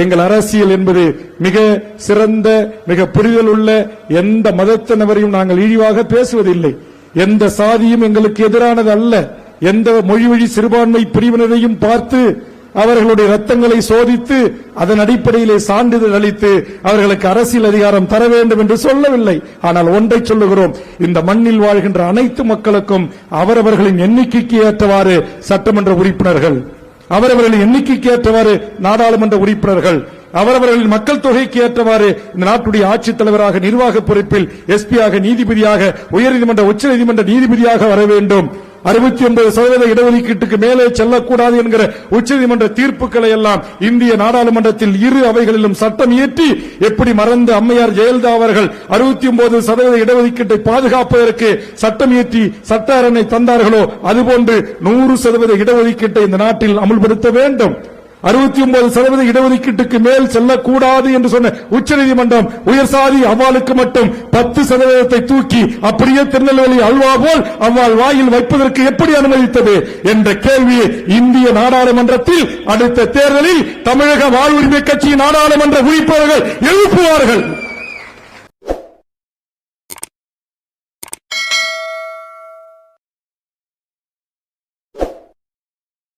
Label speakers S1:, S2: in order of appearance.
S1: எங்கள் அரசியல் என்பது மிக சிறந்த, மிக புரிதல் உள்ள, எந்த மதத்தினரையும் நாங்கள் இழிவாக பேசுவதில்லை. எந்த சாதியும் எங்களுக்கு எதிரானது அல்ல. எந்த மொழி வழி சிறுபான்மை பிரிவினரையும் பார்த்து அவர்களுடைய ரத்தங்களை சோதித்து அதன் அடிப்படையிலே சான்றிதழ் அளித்து அவர்களுக்கு அரசியல் அதிகாரம் தர வேண்டும் என்று சொல்லவில்லை. ஆனால் ஒன்றை சொல்லுகிறோம், இந்த மண்ணில் வாழ்கின்ற அனைத்து மக்களுக்கும் அவரவர்களின் எண்ணிக்கைக்கு ஏற்றவாறு சட்டமன்ற உறுப்பினர்கள், அவரவர்களின் எண்ணிக்கைக்கு ஏற்றவாறு நாடாளுமன்ற உறுப்பினர்கள், அவரவர்களின் மக்கள் தொகைக்கு ஏற்றவாறு இந்த நாட்டுடைய ஆட்சித் தலைவராக, நிர்வாக பொறுப்பில் எஸ்பியாக, நீதிபதியாக, உயர்நீதிமன்ற உச்சநீதிமன்ற நீதிபதியாக வர வேண்டும். 69% இடஒதுக்கீட்டுக்கு மேலே செல்லக்கூடாது என்கிற உச்சநீதிமன்ற தீர்ப்புகளை எல்லாம் இந்திய நாடாளுமன்றத்தில் இரு அவைகளிலும் சட்டம் இயற்றி, எப்படி மறந்து அம்மையார் ஜெயலலிதா அவர்கள் 69% இடஒதுக்கீட்டை பாதுகாப்பதற்கு சட்டம் இயற்றி சட்ட அரணை தந்தார்களோ அதுபோன்று 100% இடஒதுக்கீட்டை இந்த நாட்டில் அமல்படுத்த வேண்டும். 69% இடஒதுக்கீட்டுக்கு மேல் செல்லக்கூடாது என்று சொன்ன உச்சநீதிமன்றம் உயர்சாதி அவ்வாளுக்கு மட்டும் 10% தூக்கி அப்படியே திருநெல்வேலி அல்வா போல் அவ்வாள் வாயில் வைப்பதற்கு எப்படி அனுமதித்தது என்ற கேள்வியை இந்திய நாடாளுமன்றத்தில் அடுத்த தேர்தலில் தமிழக வாழ்வுரிமை கட்சி நாடாளுமன்ற உறுப்பினர்கள் எழுப்புவார்கள்.